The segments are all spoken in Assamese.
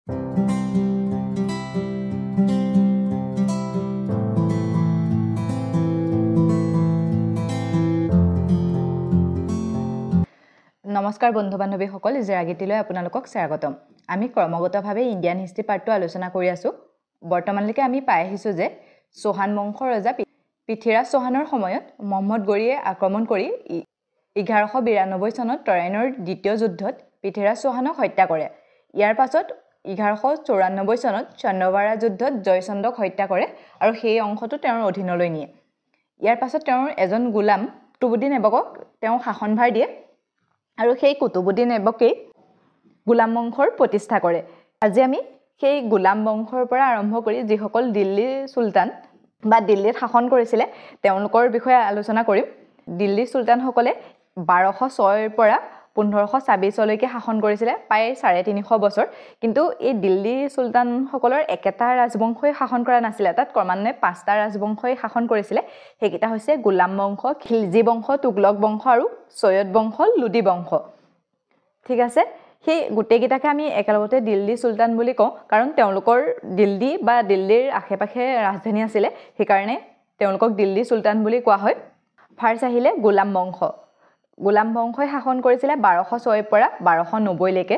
নমস্কাৰ বন্ধু বান্ধৱীসকল, জেৰাগীতিলৈ আপোনালোকক স্বাগতম। আমি ক্ৰমাগতভাৱে ইণ্ডিয়ান হিষ্ট্ৰী পাৰ্টটো আলোচনা কৰি আছোঁ। বৰ্তমানলৈকে আমি পাই আহিছোঁ যে চৌহান বংশৰ ৰজা পৃথ্বীৰাজ চৌহানৰ সময়ত মহম্মদ গৰীয়ে আক্ৰমণ কৰি 1192 চনত তৰাইনৰ দ্বিতীয় যুদ্ধত পৃথ্বীৰাজ চৌহানক হত্যা কৰে। ইয়াৰ পাছত 1194 চনত চন্দ্ৰৱাৰা যুদ্ধত জয়চন্দ্ৰক হত্যা কৰে আৰু সেই অংশটো তেওঁৰ অধীনলৈ নিয়ে। ইয়াৰ পাছত তেওঁৰ এজন গোলাম কুতুবুদ্দিন ऐबকক তেওঁ শাসনভাৰ দিয়ে আৰু সেই কুতুবুদ্দিন ऐबকেই গোলাম বংশৰ প্ৰতিষ্ঠা কৰে। আজি আমি সেই গোলাম বংশৰ পৰা আৰম্ভ কৰি যিসকল দিল্লীৰ চুলতান বা দিল্লীত শাসন কৰিছিলে তেওঁলোকৰ বিষয়ে আলোচনা কৰিম। দিল্লী চুলতানসকলে 1206 পৰা 1526 লৈকে শাসন কৰিছিলে, প্ৰায় 350 বছৰ। কিন্তু এই দিল্লী চুলতানসকলৰ একেটা ৰাজবংশই শাসন কৰা নাছিলে, তাত ক্ৰমান্বয়ে 5টা ৰাজবংশই শাসন কৰিছিলে। সেইকেইটা হৈছে গোলাম বংশ, খিলজী বংশ, তুগলক বংশ আৰু সৈয়দ বংশ, লোদী বংশ। ঠিক আছে, সেই গোটেইকেইটাকে আমি একেলগতে দিল্লী চুলতান বুলি কওঁ, কাৰণ তেওঁলোকৰ দিল্লী বা দিল্লীৰ আশে-পাশে ৰাজধানী আছিলে, সেইকাৰণে তেওঁলোকক দিল্লী চুলতান বুলি কোৱা হয়। ফাৰ্ষ্ট আহিলে গোলাম বংশ। গোলাম বংশই শাসন কৰিছিলে 1206 পৰা 1290 লৈকে।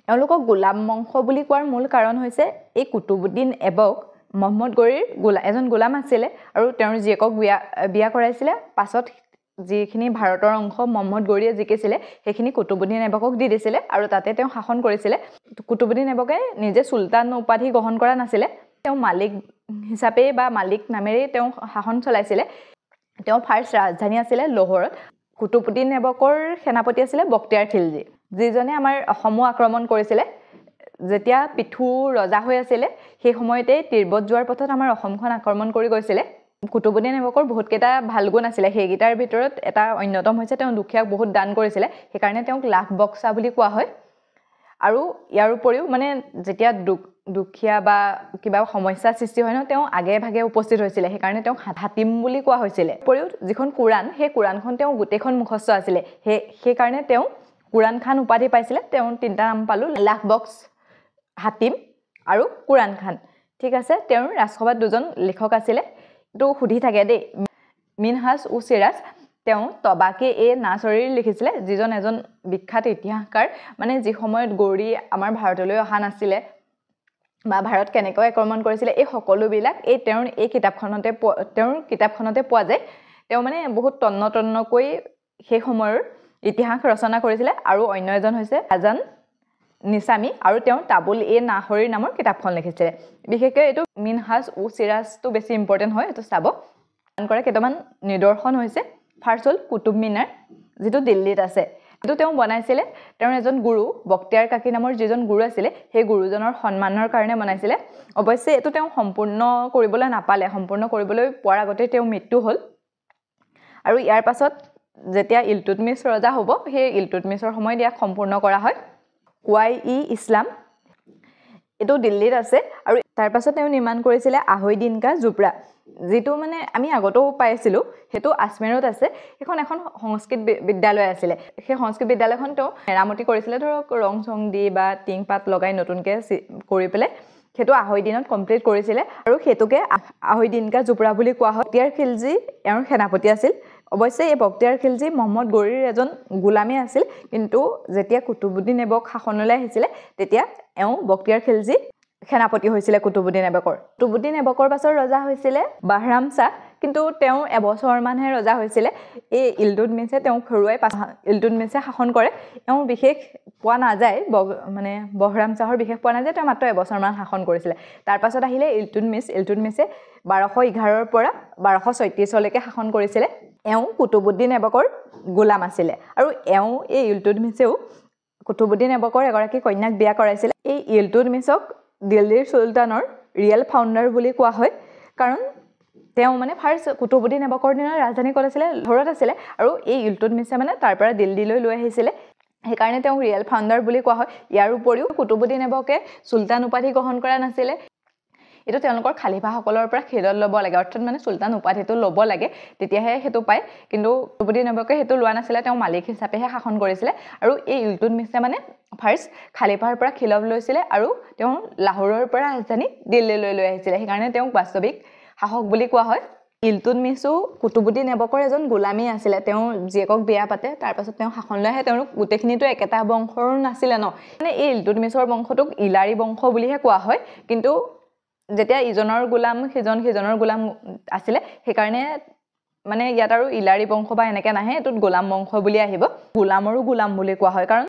এওঁলোকক গোলাম বংশ বুলি কোৱাৰ মূল কাৰণ হৈছে এই কুতুবুদ্দিন ऐबক মহম্মদ গৰীৰ এজন গোলাম আছিলে আৰু তেওঁৰ জীয়েকক বিয়া কৰাইছিলে। পাছত যিখিনি ভাৰতৰ অংশ মহম্মদ গৰীয়ে জিকিছিলে সেইখিনি কুতুবুদ্দিন ऐबকক দি দিছিলে আৰু তাতে তেওঁ শাসন কৰিছিলে। কুতুবুদ্দিন ऐबকে নিজে চুলতান উপাধি গ্ৰহণ কৰা নাছিলে, তেওঁ মালিক হিচাপে বা মালিক নামেৰেই তেওঁ শাসন চলাইছিলে। তেওঁ ফাৰ্ষ্ট ৰাজধানী আছিলে লাহোৰত। কুতুবুদ্দিন ऐबকৰ সেনাপতি আছিলে বখতিয়াৰ খিলজী, যিজনে আমাৰ অসমো আক্ৰমণ কৰিছিলে। যেতিয়া পিঠু ৰজা হৈ আছিলে সেই সময়তে তিব্বত যোৱাৰ পথত আমাৰ অসমখন আক্ৰমণ কৰি গৈছিলে। কুতুবুদ্দিন ऐबকৰ বহুতকেইটা ভাল গুণ আছিলে, সেইকেইটাৰ ভিতৰত এটা অন্যতম হৈছে তেওঁ দুখীয়াক বহুত দান কৰিছিলে, সেইকাৰণে তেওঁক লাখ বক্সা বুলি কোৱা হয়। আৰু ইয়াৰ উপৰিও মানে যেতিয়া দুখীয়া বা কিবা সমস্যাৰ সৃষ্টি হয় ন, তেওঁ আগে ভাগে উপস্থিত হৈছিলে, সেইকাৰণে তেওঁক হাতিম বুলি কোৱা হৈছিলে। উপৰিও যিখন কোৰাণ, সেই কোৰাণখন তেওঁ গোটেইখন মুখস্থ আছিলে, সেইকাৰণে তেওঁ কোৰাণ খান উপাধি পাইছিলে। তেওঁ 3টা নাম পালো, লাখ বক্স, হাতিম আৰু কোৰাণ খান। ঠিক আছে, তেওঁৰ ৰাজসভাত 2জন লেখক আছিলে, এইটো সুধি থাকে দেই। মিনহাজ উ চিৰাজ তেওঁ তবাকে নাছৰীৰ লিখিছিলে, যিজন এজন বিখ্যাত ইতিহাসকাৰ। মানে যি সময়ত গৌৰী আমাৰ ভাৰতলৈ অহা নাছিলে বা ভাৰত কেনেকৈ আক্ৰমণ কৰিছিলে এই সকলোবিলাক তেওঁৰ কিতাপখনতে পোৱা যায়। তেওঁ মানে বহুত তন্নকৈ সেই সময়ৰ ইতিহাস ৰচনা কৰিছিলে। আৰু অন্য এজন হৈছে আজান নিছামী, আৰু তেওঁ তাবুল নাহৰীৰ নামৰ কিতাপখন লিখিছিলে। বিশেষকৈ এইটো মিনহাজ উ চিৰাজটো বেছি ইম্পৰ্টেণ্ট হয়, এইটো চাব। কৰা কেইটামান নিদৰ্শন হৈছে, ফাৰ্ষ্ট হ'ল কুতুব মিনাৰ, যিটো দিল্লীত আছে। এইটো তেওঁ বনাইছিলে তেওঁৰ এজন গুৰু বখতিয়াৰ কাকী নামৰ যিজন গুৰু আছিলে, সেই গুৰুজনৰ সন্মানৰ কাৰণে বনাইছিলে। অৱশ্যে এইটো তেওঁ সম্পূৰ্ণ কৰিবলৈ নাপালে, সম্পূৰ্ণ কৰিবলৈ পোৱাৰ আগতে তেওঁৰ মৃত্যু হ'ল। আৰু ইয়াৰ পাছত যেতিয়া ইলতুৎমিছ ৰজা হ'ব, সেই ইলতুৎমিছৰ সময়ত ইয়াক সম্পূৰ্ণ কৰা হয়। ইছলাম, এইটো দিল্লীত আছে। আৰু তাৰ পাছত তেওঁ নিৰ্মাণ কৰিছিলে আহৈ দিন কা জোপৰা, যিটো মানে আমি আগতেও পাইছিলোঁ, সেইটো আজমেৰত আছে। সেইখন এখন সংস্কৃত বিদ্যালয় আছিলে। সেই সংস্কৃত বিদ্যালয়খন তেওঁ মেৰামতি কৰিছিলে, ধৰক ৰং চং দি বা টিং পাত লগাই নতুনকৈ কৰি পেলাই সেইটো আহৈ দিনত কমপ্লিট কৰিছিলে। আৰু সেইটোকে আহৈ দিন কা জোপৰা বুলি কোৱা হয়। বখতিয়াৰ খিলজী এওঁৰ সেনাপতি আছিল। অৱশ্যে এই বখতিয়াৰ খিলজী মহম্মদ গৰীৰ এজন গোলামী আছিল, কিন্তু যেতিয়া কুতুবুদ্দিন ऐबক শাসনলৈ আহিছিলে তেতিয়া এওঁ বখতিয়াৰ খিলজী সেনাপতি হৈছিলে কুতুবুদ্দিন ऐबকৰ। কুতুবুদ্দিন ऐबকৰ পাছৰ ৰজা হৈছিলে বাহৰাম শ্বাহ, কিন্তু তেওঁ এবছৰমানহে ৰজা হৈছিলে। এই ইলতুৎমিছে তেওঁক হৰুৱাই ইলতুৎমিছে শাসন কৰে। তেওঁ বিশেষ পোৱা নাযায়, মানে বহৰাম শ্বাহৰ বিশেষ পোৱা নাযায়, তেওঁ মাত্ৰ এবছৰমান শাসন কৰিছিলে। তাৰ পাছত আহিলে ইলতুৎমিছে 1211 পৰা 1236 লৈকে শাসন কৰিছিলে। এওঁ কুতুবুদ্দিন ऐबকৰ গোলাম আছিলে। আৰু এওঁ এই ইলতুৎমিছেও কুতুবুদ্দিন ऐबকৰ এগৰাকী কন্যাক বিয়া কৰাইছিলে। এই ইলতুৎমিছক দিল্লীৰ চুলতানৰ ৰিয়েল ফাউণ্ডাৰ বুলি কোৱা হয়, কাৰণ তেওঁ মানে ফাৰ্ষ্ট কুতুবুদ্দিন ऐबকৰ দিনৰ ৰাজধানী ক'ত আছিলে, লাহোৰত আছিলে। আৰু এই ইলতুৎমিছে মানে তাৰ পৰা দিল্লীলৈ লৈ আহিছিলে, সেইকাৰণে তেওঁক ৰিয়েল ফাউণ্ডাৰ বুলি কোৱা হয়। ইয়াৰ উপৰিও কুতুবুদ্দিন ऐबকে চুলতান উপাধি গ্ৰহণ কৰা নাছিলে। এইটো তেওঁলোকৰ খালিফাসকলৰ পৰা খেদত ল'ব লাগে অৰ্থাৎ মানে চুলতান উপাধিটো ল'ব লাগে তেতিয়াহে সেইটো পায় কিন্তু কুতুবুদ্দিন ऐबকে সেইটো লোৱা নাছিলে তেওঁ মালিক হিচাপেহে শাসন কৰিছিলে আৰু এই ইলতুৎমিছে মানে ফাৰ্ষ্ট খালিফাৰ পৰা খিলফ লৈছিলে আৰু তেওঁ লাহোৰৰ পৰা ৰাজধানী দিল্লীলৈ লৈ আহিছিলে সেইকাৰণে তেওঁক বাস্তৱিক শাসক বুলি কোৱা হয় ইলতুৎমিছো কুতুবুদ্দিন ऐबকৰ এজন গোলামী আছিলে তেওঁ জীয়েকক বিয়া পাতে তাৰ পাছত তেওঁ শাসনলৈ আহে তেওঁলোক গোটেইখিনিতো একেটা বংশৰ নাছিলে ন মানে এই ইলতুৎমিছৰ বংশটোক ইলাৰী বংশ বুলিহে কোৱা হয় কিন্তু যেতিয়া ইজনৰ গোলাম সিজনৰ গোলাম আছিলে সেইকাৰণে মানে ইয়াত আৰু ইলাৰী বংশ বা এনেকে নাহে এটোত গোলাম বংশ বুলি আহিব গোলামৰো গোলাম বুলি কোৱা হয় কাৰণ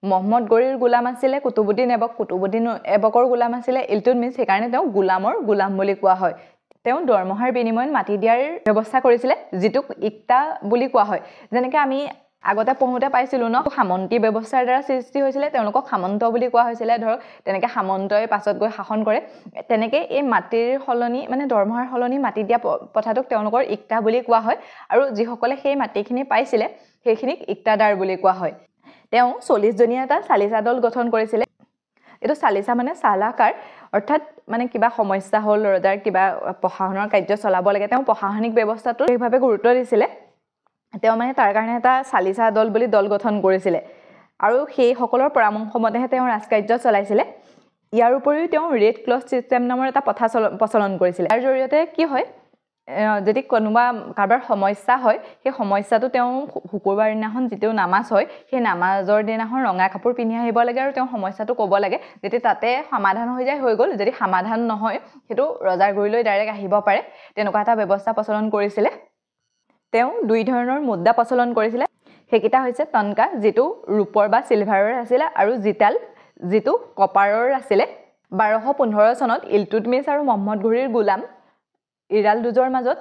মহম্মদ গৰিৰ গোলাম আছিলে কুতুবুদ্দিন ऐबকৰ গোলাম আছিলে ইলতুৎমিছ সেইকাৰণে তেওঁ গোলামৰ গোলাম বুলি কোৱা হয় তেওঁ দৰমহাৰ বিনিময়ত মাটি দিয়াৰ ব্যৱস্থা কৰিছিলে যিটোক ইক্তা বুলি কোৱা হয় যেনেকৈ আমি আগতে পঢ়োতে পাইছিলো ন সামন্তি ব্যৱস্থাৰ দ্বাৰা সৃষ্টি হৈছিলে তেওঁলোকক সামন্ত বুলি কোৱা হৈছিলে ধৰক তেনেকৈ সামন্তই পাছত গৈ শাসন কৰে তেনেকৈ এই মাটিৰ হলনি মানে দৰমহাৰ হলনি মাটি দিয়া কথাটোক তেওঁলোকৰ ইক্তা বুলি কোৱা হয় আৰু যিসকলে সেই মাটিখিনি পাইছিলে সেইখিনিক ইক্তাদাৰ বুলি কোৱা হয় তেওঁ 40 জনীয়া এটা চালিচা দল গঠন কৰিছিলে এটো চালিচা মানে চালাকাৰ অৰ্থাৎ মানে কিবা সমস্যা হল ৰজাৰ কিবা প্ৰশাসনৰ কাৰ্য চলাব লাগে তেওঁ প্ৰশাসনিক ব্যৱস্থাটো এইভাবে গুৰুত্ব দিছিলে তেওঁ মানে তাৰ কাৰণে এটা চালিচা দল বুলি দল গঠন কৰিছিলে আৰু সেই সকলৰ পৰামৰ্শ মতেহে তেওঁ ৰাজকাৰ্য চলাইছিলে ইয়াৰ উপৰিও তেওঁ ৰেড ক্লথ সিস্টেম নামৰ এটা প্ৰথা প্ৰচলন কৰিছিলে তাৰ জৰিয়তে কি হয় যদি কোনোবা কাৰোবাৰ সমস্যা হয় সেই সমস্যাটো তেওঁ শুকুৰবাৰ দিনাখন যিটো নামাজ হয় সেই নামাজৰ দিনাখন ৰঙা কাপোৰ পিন্ধি আহিব লাগে আৰু তেওঁ সমস্যাটো ক'ব লাগে যদি তাতে সমাধান হৈ যায় হৈ গ'ল যদি সমাধান নহয় সেইটো ৰজাৰ গুৰিলৈ ডাইৰেক্ট আহিব পাৰে তেনেকুৱা এটা ব্যৱস্থা প্ৰচলন কৰিছিলে তেওঁ দুই ধৰণৰ মুদ্ৰা প্ৰচলন কৰিছিলে সেইকেইটা হৈছে টনকা যিটো ৰূপৰ বা সিলভাৰৰ আছিল আৰু জিতাল যিটো কপাৰৰ আছিল 1215 চনত ইলতুৎমিছ আৰু মহম্মদ ঘুৰিৰ গোলাম ইৰালদুজৰ মাজত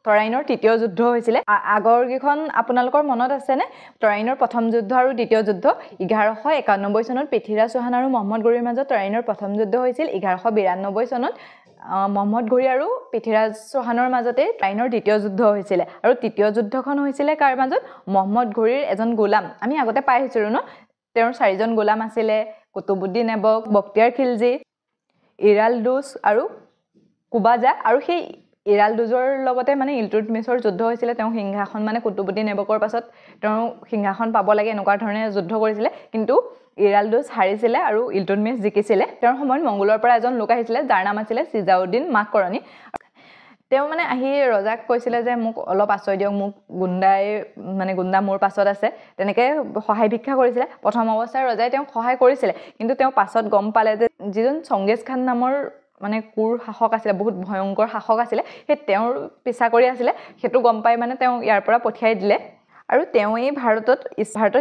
তৰাইনৰ তৃতীয় যুদ্ধ হৈছিল আগৰ কিখন আপোনালোকৰ মনত আছে নে তৰাইনৰ প্ৰথম যুদ্ধ আৰু দ্বিতীয় যুদ্ধ 1191 চনত পৃথ্বীৰাজ চৌহান আৰু মহম্মদ ঘুৰিৰ মাজত তৰাইনৰ প্ৰথম যুদ্ধ হৈছিল 1192 চনত মহম্মদ ঘুৰি আৰু পৃথ্বীৰাজ চৌহানৰ মাজতে তৰাইনৰ দ্বিতীয় যুদ্ধ হৈছিল আৰু তৃতীয় যুদ্ধখন হৈছিল কাৰ মাজত মহম্মদ ঘুৰিৰ এজন গোলাম আমি আগতে পাই আহিছিলো ন তেওঁৰ চাৰিজন গোলাম আছিল কুতুবুদ্দিন ऐबক বখতিয়াৰ খিলজি ইৰালদুজ আৰু কুবাজা আৰু সেই ইৰালদুজৰ লগতে মানে ইলতুৎমিছৰ যুদ্ধ হৈছিল তেওঁ সিংহাসন মানে কুতুবুদ্দিন ऐबকৰ পাছত তেওঁ সিংহাসন পাব লাগে এনেকুৱা ধৰণে যুদ্ধ কৰিছিল কিন্তু ইৰালদুজ হাৰিছিল আৰু ইলতুৎমিছ জিকিছিল তেওঁৰ সময়ত মংগোলৰ পৰা এজন লোক আহিছিল যাৰ নাম আছিল সিজাউদ্দিন মাকৰণী তেওঁ মানে আহি ৰজাক কৈছিল যে মোক অলপ আশ্ৰয় দিয়ক মোক গুণ্ডা মোৰ পাছত আছে তেনেকৈ সহায় ভিক্ষা কৰিছিল প্ৰথম অৱস্থাৰ ৰজাই তেওঁক সহায় কৰিছিল কিন্তু তেওঁ পাছত গম পালে যে যিজন চংগিজ খান নামৰ মানে কুৰ শাসক আছিল বহুত ভয়ংকৰ শাসক আছিল সেই তেওঁৰ পিছা কৰি আছিল সেইটো গম পাই মানে তেওঁ ইয়াৰ পৰা পঠিয়াই দিলে আৰু তেওঁ এই ভাৰতত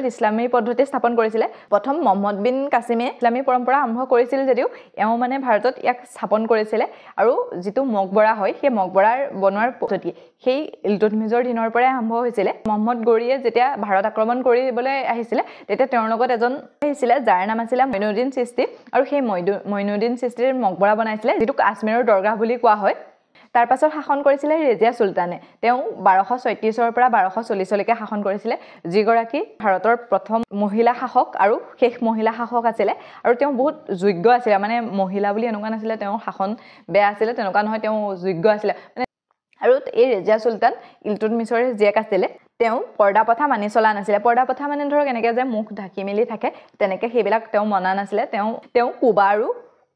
ইছলামী পদ্ধতি স্থাপন কৰিছিল প্ৰথম মহম্মদ বিন কাছিমে ইছলামী পৰম্পৰা আৰম্ভ কৰিছিল যদিও এওঁ মানে ভাৰতত ইয়াক স্থাপন কৰিছিল আৰু যিটো মকবৰা হয় সেই মকবৰাৰ বনোৱাৰ পদ্ধতি সেই ইলতুৎমিছৰ দিনৰ পৰাই আৰম্ভ হৈছিল মহম্মদ গৰিয়ে যেতিয়া ভাৰত আক্ৰমণ কৰিবলৈ আহিছিল তেতিয়া তেওঁৰ লগত এজন আহিছিল যাৰ নাম আছিল মঈনুদ্দিন চিস্তি আৰু সেই মঈনুদ্দিন চিস্তিৰ মকবৰা বনাইছিল যিটো কাশ্মীৰৰ দৰগাহ বুলি কোৱা হয় তাৰ পাছত শাসন কৰিছিল ৰেজিয়া সুলতানে তেওঁ 1236 পৰা 1240 লৈকে শাসন কৰিছিল যিগৰাকী ভাৰতৰ প্ৰথম মহিলা শাসক আৰু শেষ মহিলা শাসক আছিল আৰু তেওঁ বহুত যোগ্য আছিল মানে মহিলা বুলি এনেকুৱা নাছিল তেওঁ শাসন বেয়া আছিল তেনেকুৱা নহয় তেওঁ যোগ্য আছিল মানে আৰু এই ৰেজিয়া সুলতান ইলতুৎমিছৰ জীয়েক আছিল তেওঁ পৰ্দা প্ৰথা মানি চলা নাছিল পৰ্দা প্ৰথা মানে ধৰক এনেকৈ যে মুখ ঢাকি মেলি থাকে তেনেকৈ সেইবিলাক তেওঁ মনা নাছিল তেওঁ কুবা আৰু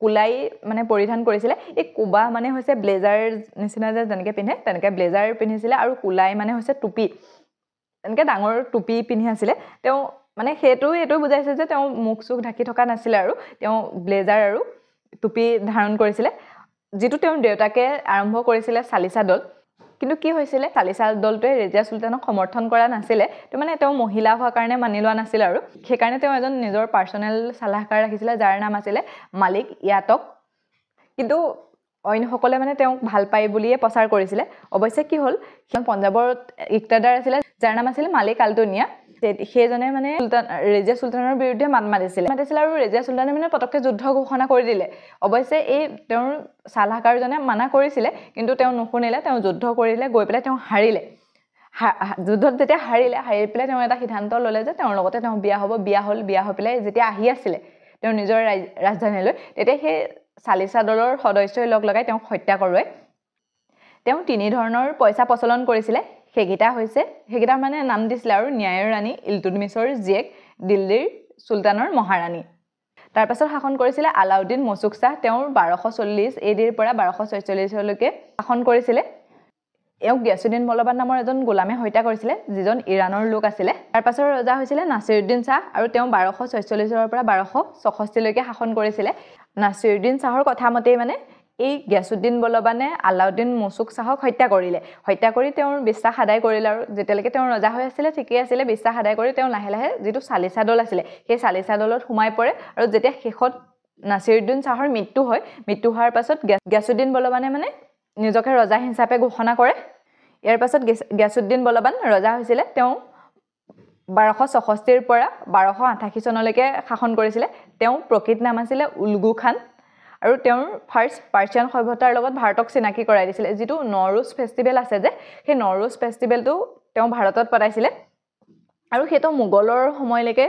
কুলাই মানে পৰিধান কৰিছিল এই কুবা মানে হৈছে ব্লেজাৰ নিচিনা যে যেনেকৈ পিন্ধে তেনেকৈ ব্লেজাৰ পিন্ধিছিল আৰু কুলাই মানে হৈছে টুপি এনেকৈ ডাঙৰ টুপি পিন্ধি আছিল তেওঁ মানে এইটো বুজাইছে যে তেওঁ মুখ চুখ ঢাকি থকা নাছিল আৰু তেওঁ ব্লেজাৰ আৰু টুপি ধাৰণ কৰিছিল যিটো তেওঁৰ দেউতাকে আৰম্ভ কৰিছিল চালিচা দল কিন্তু কি হৈছিল চালিচা দলটোৱে ৰেজিয়া সুলতানক সমৰ্থন কৰা নাছিল তো মানে তেওঁ মহিলা হোৱাৰ কাৰণে মানি লোৱা নাছিল আৰু সেইকাৰণে তেওঁ এজন নিজৰ পাৰ্চনেল সালাহকাৰ ৰাখিছিল যাৰ নাম আছিল মালিক ইয়াতক কিন্তু অইনসকলে মানে তেওঁক ভাল পাই বুলিয়ে প্ৰচাৰ কৰিছিল অৱশ্যে কি হ'ল পঞ্জাৱৰ ইক্তাদাৰ আছিল যাৰ নাম আছিল মালিক আলটুনিয়া সেইজনে মানে ৰেজিয়া সুলতানৰ বিৰুদ্ধে মাত মাতিছিল আৰু ৰেজিয়া সুলতানে মানে পটককৈ যুদ্ধ ঘোষণা কৰি দিলে অৱশ্যে এই তেওঁৰ সালাহকাৰজনে মানা কৰিছিল কিন্তু তেওঁ নুশুনিলে তেওঁ যুদ্ধ কৰিলে গৈ পেলাই তেওঁ হাৰিলে যুদ্ধত যেতিয়া হাৰি পেলাই তেওঁ এটা সিদ্ধান্ত ল'লে যে তেওঁৰ লগতে তেওঁ বিয়া হৈ পেলাই যেতিয়া আহি আছিল তেওঁৰ নিজৰ ৰাজধানীলৈ তেতিয়া সেই চালিচা দলৰ সদস্যই লগ লগাই তেওঁক হত্যা কৰোৱায় তেওঁ তিনি ধৰণৰ পইচা প্ৰচলন কৰিছিলে সেইকেইটাৰ মানে নাম দিছিলে আৰু ন্যায়ৰ ৰাণী ইলতুৎমিছৰ জীয়েক দিল্লীৰ চুলতানৰ মহাৰাণী তাৰ পাছত শাসন কৰিছিলে আলাউদ্দিন মচুক শাহ তেওঁৰ 1240 এডিৰ পৰা 1246 লৈকে শাসন কৰিছিলে এওক গিয়াছুদ্দিন বলবান নামৰ এজন গোলামে হত্যা কৰিছিলে যিজন ইৰাণৰ লোক আছিলে তাৰ পাছত ৰজা হৈছিলে নাছিৰুদ্দিন শাহ আৰু তেওঁ 1246 পৰা 1264 লৈকে শাসন কৰিছিলে নাছিৰুদ্দিন শাহৰ কথা মতেই মানে এই গিয়াছুদ্দিন বলবানে আলাউদ্দিন মচুক শাহক হত্যা কৰি তেওঁৰ বিশ্বাস আদায় কৰিলে আৰু যেতিয়ালৈকে তেওঁ ৰজা হৈ আছিলে ঠিকই আছিলে বিশ্বাস আদায় কৰি তেওঁ লাহে লাহে যিটো চালিচা দল আছিলে সেই চালিচা দলত সোমাই পৰে আৰু যেতিয়া শেষত নাছিৰুদ্দিন শাহৰ মৃত্যু হোৱাৰ পাছত গিয়াছুদ্দিন বলবানে মানে নিজকে ৰজা হিচাপে ঘোষণা কৰে ইয়াৰ পাছত গিয়াছুদ্দিন বলবান ৰজা হৈছিলে তেওঁ 1264 পৰা 1288 চনলৈকে শাসন কৰিছিলে তেওঁ প্ৰকৃত নাম আছিলে উলগু খান আৰু তেওঁৰ ফাৰ্ষ্ট পাৰ্চিয়ান সভ্যতাৰ লগত ভাৰতক চিনাকি কৰাই দিছিলে যিটো নৰুজ ফেষ্টিভেল আছে যে সেই নৰুজ ফেষ্টিভেলটো তেওঁ ভাৰতত পতাইছিলে আৰু সেইটো মোগলৰ সময়লৈকে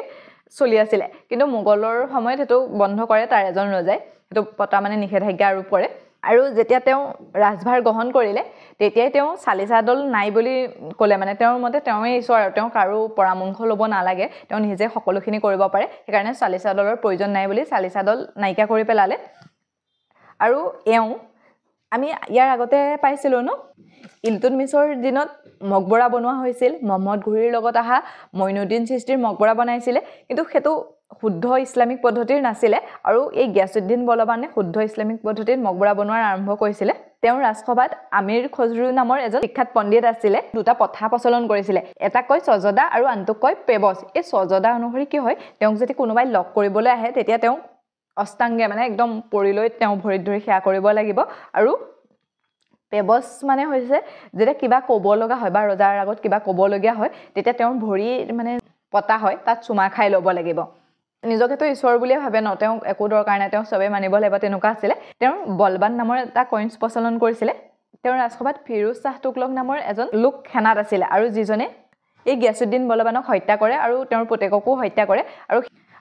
চলি আছিলে কিন্তু মোগলৰ সময়ত সেইটো বন্ধ কৰে তাৰ এজন ৰজাই সেইটো পতা মানে নিষেধাজ্ঞা আৰোপ কৰে আৰু যেতিয়া তেওঁ ৰাজভাৰ গ্ৰহণ কৰিলে তেতিয়াই তেওঁ চালিচা দল নাই বুলি ক'লে মানে তেওঁৰ মতে তেওঁই ঈশ্বৰ আৰু তেওঁ কাৰো পৰামৰ্শ ল'ব নালাগে তেওঁ নিজে সকলোখিনি কৰিব পাৰে সেইকাৰণে চালিচা দলৰ প্ৰয়োজন নাই বুলি চালিচা দল নাইকিয়া কৰি পেলালে আৰু আমি ইয়াৰ আগতে পাইছিলোঁ ন ইলতুৎমিছৰ দিনত মকবৰা বনোৱা হৈছিল মহম্মদ ঘুৰিৰ লগত অহা মঈনুদ্দিন চিস্তিৰ মকবৰা বনাইছিলে কিন্তু সেইটো শুদ্ধ ইছলামিক পদ্ধতিৰ নাছিলে আৰু এই গিয়াছুদ্দিন বলবানে শুদ্ধ ইছলামিক পদ্ধতিত মকবৰা বনোৱাৰ আৰম্ভ কৰিছিলে তেওঁৰ ৰাজসভাত আমিৰ খজৰু নামৰ এজন বিখ্যাত পণ্ডিত আছিলে দুটা প্ৰথা প্ৰচলন কৰিছিলে এটা কয় সজদা আৰু আনটো কয় পেবছ এই সজদা অনুসৰি কি হয় তেওঁক যদি কোনোবাই লগ কৰিবলৈ আহে তেতিয়া তেওঁ অষ্টাংগে মানে একদম পৰিলৈ তেওঁ ভৰিত ধৰি সেৱা কৰিব লাগিব আৰু পেবছ মানে হৈছে যেতিয়া কিবা ক'ব লগা হয় বা ৰজাৰ আগত কিবা ক'বলগীয়া হয় তেতিয়া তেওঁৰ ভৰি মানে পতা হয় তাত চুমা খাই ল'ব লাগিব নিজকেতো ঈশ্বৰ বুলিয়ে ভাবে ন তেওঁ একো দৰকাৰ নাই তেওঁ চবেই মানিব লাগিব তেনেকুৱা আছিলে তেওঁ বলবান নামৰ এটা কইন্স প্ৰচলন কৰিছিলে তেওঁৰ ৰাজসভাত ফিৰোজ শাহ তুগলক নামৰ এজন লোক সেনাত আছিলে আৰু যিজনে এই গিয়াছুদ্দিন বলবানক হত্যা কৰে আৰু তেওঁৰ পুতেককো হত্যা কৰে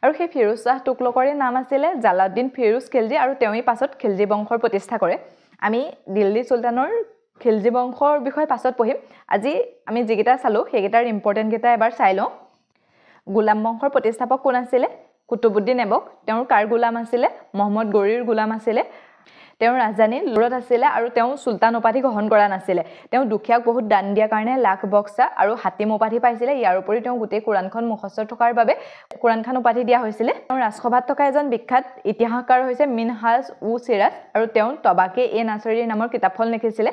আৰু সেই ফিৰোজ শাহ তুগলকৰে নাম আছিলে জালাউদ্দিন ফিৰোজ খিলজী আৰু তেওঁই পাছত খিলজী বংশৰ প্ৰতিষ্ঠা কৰে আমি দিল্লী চুলতানৰ খিলজী বংশৰ বিষয়ে পাছত পঢ়িম আজি আমি যিকেইটা চালোঁ সেইকেইটাৰ ইম্পৰ্টেণ্ট কেইটা এবাৰ চাই লওঁ গোলাম বংশৰ প্ৰতিষ্ঠাপক কোন আছিলে কুতুবুদ্দিন এবক তেওঁৰ কাৰ গোলাম আছিলে মহম্মদ গৰিৰ গোলাম আছিলে তেওঁৰ ৰাজধানী লুৰত আছিলে আৰু তেওঁ চুলতান উপাধি গ্ৰহণ কৰা নাছিলে তেওঁ দুখীয়াক বহুত দান দিয়াৰ কাৰণে লাখ বক্সা আৰু হাতিম উপাধি পাইছিলে ইয়াৰ উপৰি তেওঁ গোটেই কোৰাণখন মুখস্থ থকাৰ বাবে কোৰাণখান উপাধি দিয়া হৈছিলে তেওঁ ৰাজসভাত থকা এজন বিখ্যাত ইতিহাসকাৰ হৈছে মিনহাজ চিৰাজ আৰু তেওঁ তবাকে নাছৰী নামৰ কিতাপখন লিখিছিলে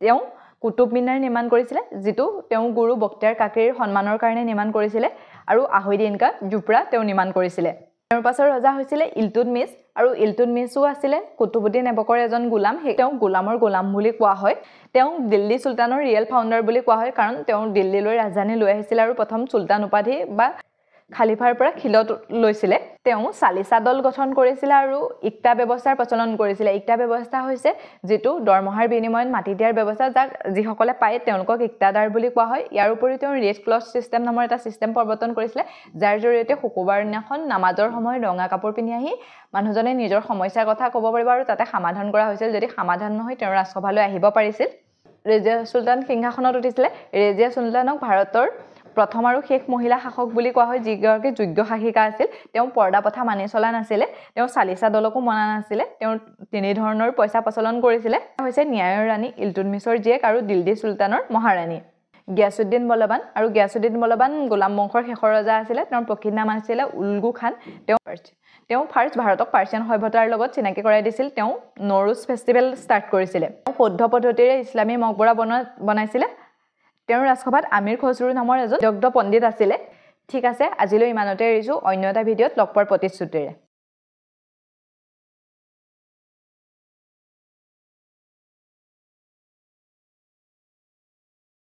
তেওঁ কুতুব মিনাৰ নিৰ্মাণ কৰিছিলে যিটো তেওঁ গুৰু বক্তিয়াৰ কাকিৰ সন্মানৰ কাৰণে নিৰ্মাণ কৰিছিলে আৰু আহৈদিন কা জুপৰা তেওঁ নিৰ্মাণ কৰিছিলে তেওঁৰ পাছৰ ৰজা হৈছিলে ইলতুৎমিছ আৰু ইলতুৎমিছো আছিলে কুতুবুদ্দিন এবকৰ এজন গোলাম তেওঁ গোলামৰ গোলাম বুলি কোৱা হয় তেওঁ দিল্লী চুলতানৰ ৰিয়েল ফাউণ্ডাৰ বুলি কোৱা হয় কাৰণ তেওঁ দিল্লীলৈ ৰাজধানী লৈ আহিছিল আৰু প্ৰথম চুলতান উপাধি বা খালিফাৰ পৰা খিলত লৈছিলে তেওঁ চালিচা দল গঠন কৰিছিলে আৰু ইকতা ব্যৱস্থাৰ প্ৰচলন কৰিছিলে ইকতা ব্যৱস্থা হৈছে যিটো দৰমহাৰ বিনিময়ত মাটি দিয়াৰ ব্যৱস্থা যাক যিসকলে পায় তেওঁলোকক ইকতাদাৰ বুলি কোৱা হয় ইয়াৰ উপৰি তেওঁ ৰেড ক্লথ চিষ্টেম নামৰ এটা চিষ্টেম প্ৰৱৰ্তন কৰিছিলে যাৰ জৰিয়তে শুকুৰবাৰ দিনাখন নামাজৰ সময়ত ৰঙা কাপোৰ পিন্ধি আহি মানুহজনে নিজৰ সমস্যাৰ কথা ক'ব পাৰিব আৰু তাতে সমাধান কৰা হৈছিল যদি সমাধান নহয় তেওঁ ৰাজসভালৈ আহিব পাৰিছিল ৰেজিয়া চুলতান সিংহাসনত উঠিছিলে ৰেজিয়া চুলতানক ভাৰতৰ প্ৰথম আৰু শেষ মহিলা শাসক বুলি কোৱা হয় যিগৰাকী যোগ্য শাসিকা আছিল তেওঁ পৰ্দা প্ৰথা মানি চলা নাছিলে তেওঁ চালিচা দলকো মনা নাছিলে তেওঁ তিনি ধৰণৰ পইচা প্ৰচলন কৰিছিলে হৈছে ন্যায়ৰ ৰাণী ইলতুৎমিছৰ জীয়েক আৰু দিল্লী চুলতানৰ মহাৰাণী গিয়াছুদ্দিন বলবান গোলাম বংশৰ শেষৰ ৰজা আছিলে তেওঁৰ প্ৰকৃত নাম আছিলে উলগু খান তেওঁ ফাৰ্ষ্ট ভাৰতক পাৰ্চিয়ান সভ্যতাৰ লগত চিনাকি কৰাই দিছিল তেওঁ নৰুজ ফেষ্টিভেল ষ্টাৰ্ট কৰিছিলে তেওঁ শুদ্ধ পদ্ধতিৰে ইছলামী মকবৰা বনাইছিলে তেওঁৰ ৰাজসভাত আমিৰ খজৰু নামৰ এজন দগ্ধ পণ্ডিত আছিলে ঠিক আছে আজিলৈ ইমানতে এৰিছোঁ অন্য এটা ভিডিঅ'ত লগ পোৱাৰ প্ৰতিশ্ৰুতিৰে